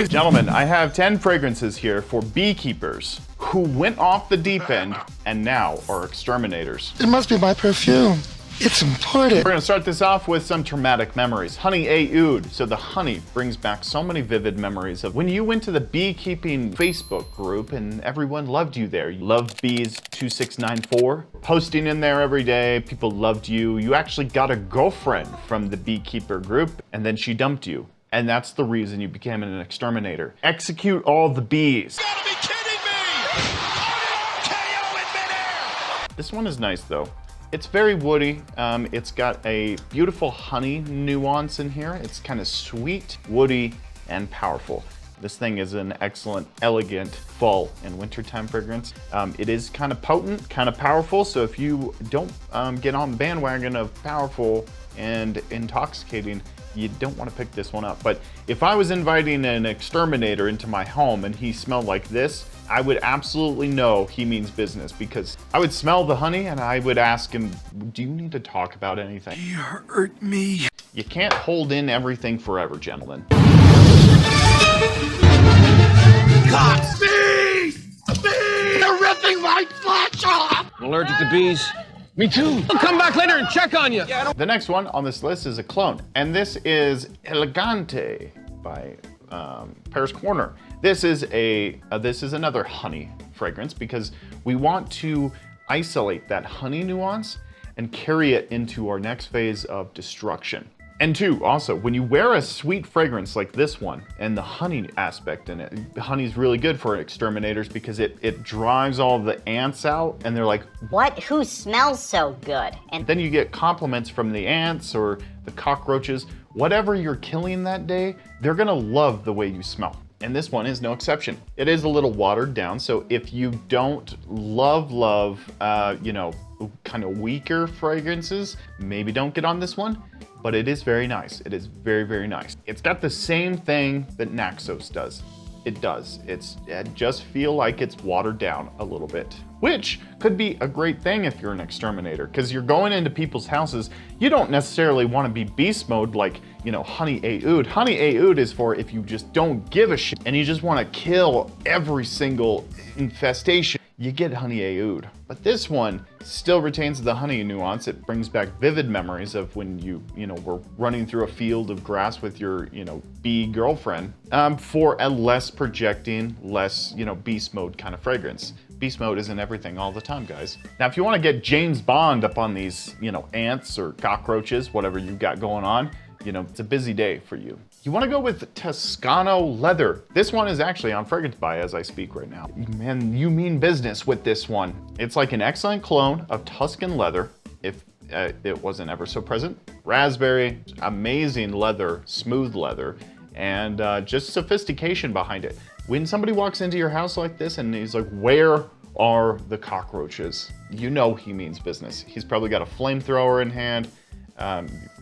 Gentlemen, I have 10 fragrances here for beekeepers who went off the deep end and now are exterminators. It must be my perfume. It's imported. We're gonna start this off with some traumatic memories. Honey Oud. So the honey brings back so many vivid memories of when you went to the beekeeping Facebook group and everyone loved you there. You loved Bees 2694, posting in there every day. People loved you. You actually got a girlfriend from the beekeeper group and then she dumped you. And that's the reason you became an exterminator. Execute all the bees. You gotta be kidding me! KO in midair! This one is nice though. It's very woody. It's got a beautiful honey nuance in here. It's kind of sweet, woody, and powerful. This thing is an excellent, elegant fall and wintertime fragrance. It is kind of potent, kind of powerful. So if you don't get on the bandwagon of powerful and intoxicating, you don't want to pick this one up. But if I was inviting an exterminator into my home and he smelled like this, I would absolutely know he means business, because I would smell the honey and I would ask him, do you need to talk about anything? You hurt me. You can't hold in everything forever, gentlemen. Cops! Bees! Bees! They're ripping my flesh off! Allergic to bees? Me too. I'll come back later and check on you. The next one on this list is a cologne, and this is Elegante by Paris Corner. This is another honey fragrance because we want to isolate that honey nuance and carry it into our next phase of destruction. And two, also, when you wear a sweet fragrance like this one and the honey aspect in it, the honey's really good for exterminators because it drives all the ants out and they're like, what? Who smells so good? And then you get compliments from the ants or the cockroaches. Whatever you're killing that day, they're gonna love the way you smell. And this one is no exception. It is a little watered down, so if you don't love, you know, kind of weaker fragrances, maybe don't get on this one, but it is very nice. It is very, very nice. It's got the same thing that Naxos does. It does. I just feel like it's watered down a little bit, which could be a great thing if you're an exterminator, because you're going into people's houses. You don't necessarily want to be beast mode like, you know, Honey Oud. Honey Oud is for if you just don't give a shit and you just want to kill every single infestation. You get Honey Oud. But this one still retains the honey nuance. It brings back vivid memories of when you know, were running through a field of grass with your, you know, bee girlfriend, for a less projecting, less, you know, beast mode kind of fragrance. Beast mode isn't everything all the time, guys. Now, if you want to get James Bond up on these, you know, ants or cockroaches, whatever you've got going on, you know, it's a busy day for you. You want to go with Toscano Leather. This one is actually on Fragrance Buy as I speak right now. Man, you mean business with this one. It's like an excellent clone of Tuscan leather, if it wasn't ever so present. Raspberry, amazing leather, smooth leather, and just sophistication behind it. When somebody walks into your house like this and he's like, where are the cockroaches? You know he means business. He's probably got a flamethrower in hand.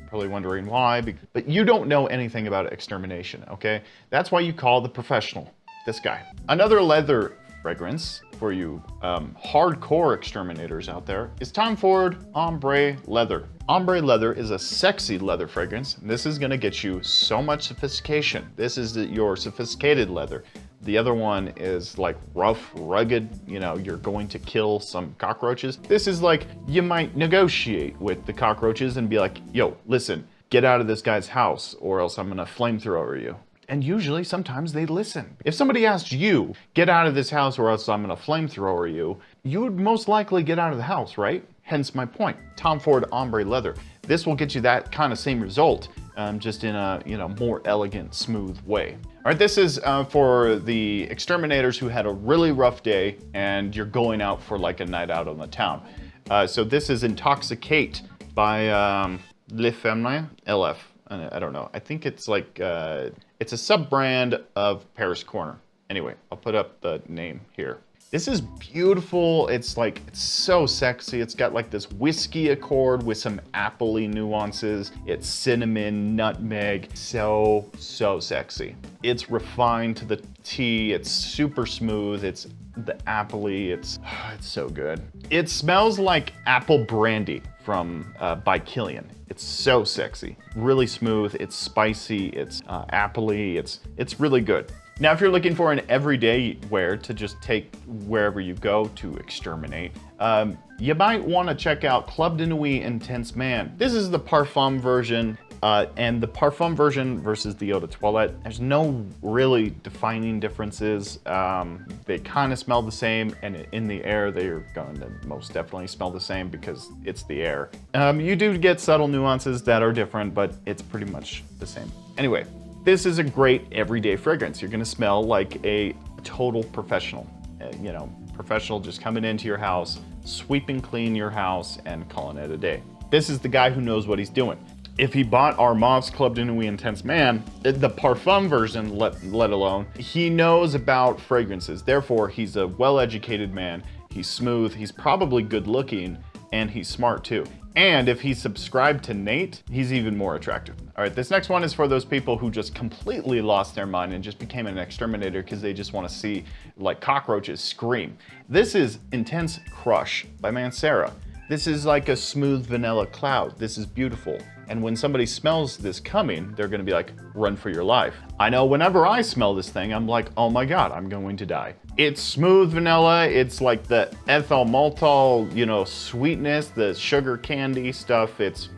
Probably wondering why, but you don't know anything about extermination, okay? That's why you call the professional, this guy. Another leather fragrance for you hardcore exterminators out there is Tom Ford Ombre Leather. Ombre Leather is a sexy leather fragrance. This is gonna get you so much sophistication. This is your sophisticated leather. The other one is like rough, rugged, you know, you're going to kill some cockroaches. This is like, you might negotiate with the cockroaches and be like, yo, listen, get out of this guy's house or else I'm gonna flamethrower you. And usually, sometimes they listen. If somebody asked you, get out of this house or else I'm gonna flamethrower you, you would most likely get out of the house, right? Hence my point, Tom Ford Ombre Leather. This will get you that kind of same result, just in a, you know, more elegant, smooth way. All right, this is for the exterminators who had a really rough day and you're going out for like a night out on the town. So this is Intoxicate by Le Feminine, LF. I don't know. I think it's like, it's a sub-brand of Paris Corner. Anyway, I'll put up the name here. This is beautiful. It's like, it's so sexy. It's got like this whiskey accord with some apple-y nuances. It's cinnamon, nutmeg, so sexy. It's refined to the T. It's super smooth. It's the apple-y. It's so good. It smells like apple brandy from by Killian. It's so sexy, really smooth. It's spicy. It's apple-y. It's really good. Now, if you're looking for an everyday wear to just take wherever you go to exterminate, you might want to check out Club de Nuit Intense Man. This is the Parfum version, and the Parfum version versus the Eau de Toilette, there's no really defining differences. They kind of smell the same, and in the air, they're going to most definitely smell the same because it's the air. You do get subtle nuances that are different, but it's pretty much the same. Anyway, this is a great everyday fragrance. You're gonna smell like a total professional. You know, professional just coming into your house, sweeping clean your house, and calling it a day. This is the guy who knows what he's doing. If he bought Armav's Club de Nuit Intense Man, the Parfum version, let alone, he knows about fragrances. Therefore, he's a well-educated man. He's smooth, he's probably good looking, and he's smart too. And if he's subscribed to Nate, he's even more attractive. All right, this next one is for those people who just completely lost their mind and just became an exterminator because they just want to see like cockroaches scream. This is Intense Crush by Mancera. This is like a smooth vanilla cloud. This is beautiful. And when somebody smells this coming, they're gonna be like, run for your life. I know whenever I smell this thing, I'm like, oh my God, I'm going to die. It's smooth vanilla. It's like the ethyl maltol, you know, sweetness, the sugar candy stuff. It's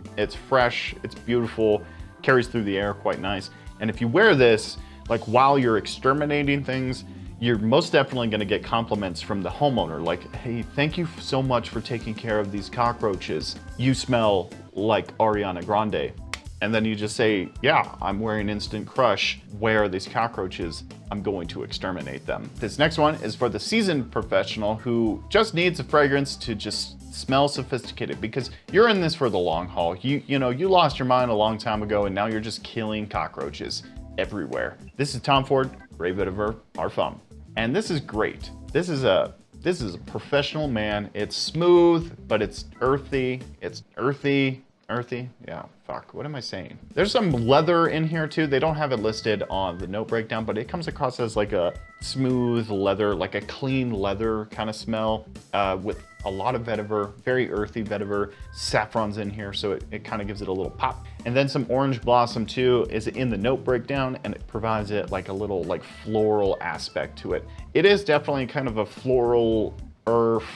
fresh, it's beautiful, carries through the air quite nice. And if you wear this, like while you're exterminating things, you're most definitely gonna get compliments from the homeowner, like, hey, thank you so much for taking care of these cockroaches. You smell like Ariana Grande. And then you just say, yeah, I'm wearing Instant Crush. Where are these cockroaches? I'm going to exterminate them. This next one is for the seasoned professional who just needs a fragrance to just smell sophisticated, because you're in this for the long haul. You know, you lost your mind a long time ago and now you're just killing cockroaches everywhere. This is Tom Ford, Ray Vetiver, Parfum. And this is great. This is a professional man. It's smooth, but it's earthy. It's earthy. Yeah, fuck, what am I saying? There's some leather in here too. They don't have it listed on the note breakdown, but it comes across as like a smooth leather, like a clean leather kind of smell with a lot of vetiver, very earthy vetiver. Saffron's in here, so it kind of gives it a little pop. And then some orange blossom too is in the note breakdown, and it provides it like a little like floral aspect to it. It is definitely kind of a floral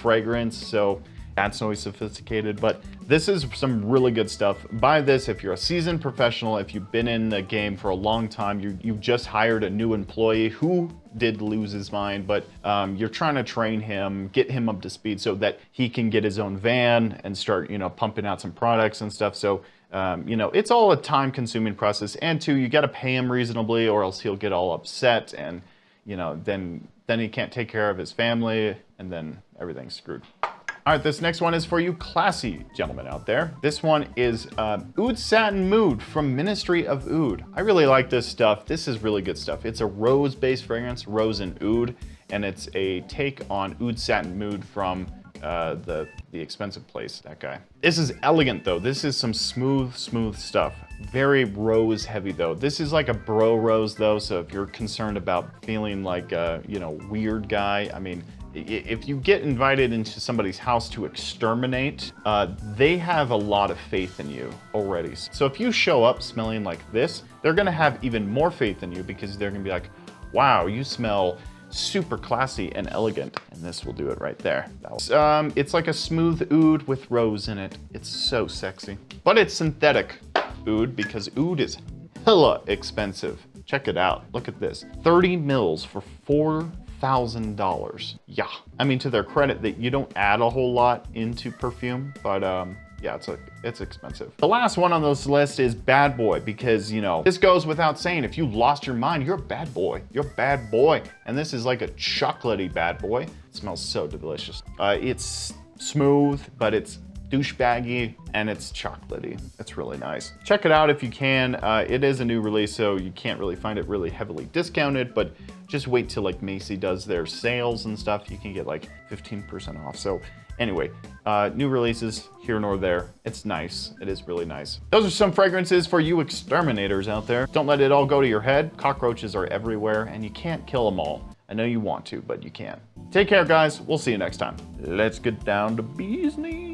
fragrance, so that's always sophisticated, but this is some really good stuff. Buy this if you're a seasoned professional, if you've been in the game for a long time, you've just hired a new employee who did lose his mind, but you're trying to train him, get him up to speed so that he can get his own van and start, you know, pumping out some products and stuff. So, you know, it's all a time-consuming process. And two, you got to pay him reasonably or else he'll get all upset and, you know, then he can't take care of his family and then everything's screwed. All right, this next one is for you classy gentlemen out there. This one is Oud Satin Mood from Ministry of Oud. I really like this stuff. This is really good stuff. It's a rose-based fragrance, rose and oud, and it's a take on Oud Satin Mood from the expensive place, that guy. This is elegant though. This is some smooth stuff. Very rose heavy though. This is like a bro rose though, so if you're concerned about feeling like a, you know, weird guy, I mean, if you get invited into somebody's house to exterminate, they have a lot of faith in you already. So if you show up smelling like this, they're gonna have even more faith in you because they're gonna be like, wow, you smell super classy and elegant. And this will do it right there. It's like a smooth oud with rose in it. It's so sexy. But it's synthetic oud because oud is hella expensive. Check it out, look at this. 30 mils for $4,000. Yeah, I mean, to their credit, that you don't add a whole lot into perfume, but yeah, it's expensive. The last one on this list is Bad Boy, because, you know, this goes without saying, if you lost your mind, you're a bad boy. You're a bad boy. And this is like a chocolatey bad boy. It smells so delicious. It's smooth, but it's douchebaggy and it's chocolatey. It's really nice. Check it out if you can. It is a new release, so you can't really find it really heavily discounted, but just wait till like Macy does their sales and stuff. You can get like 15% off. So anyway, new releases here nor there. It's nice. It is really nice. Those are some fragrances for you exterminators out there. Don't let it all go to your head. Cockroaches are everywhere and you can't kill them all. I know you want to, but you can't. Take care, guys. We'll see you next time. Let's get down to bees knees.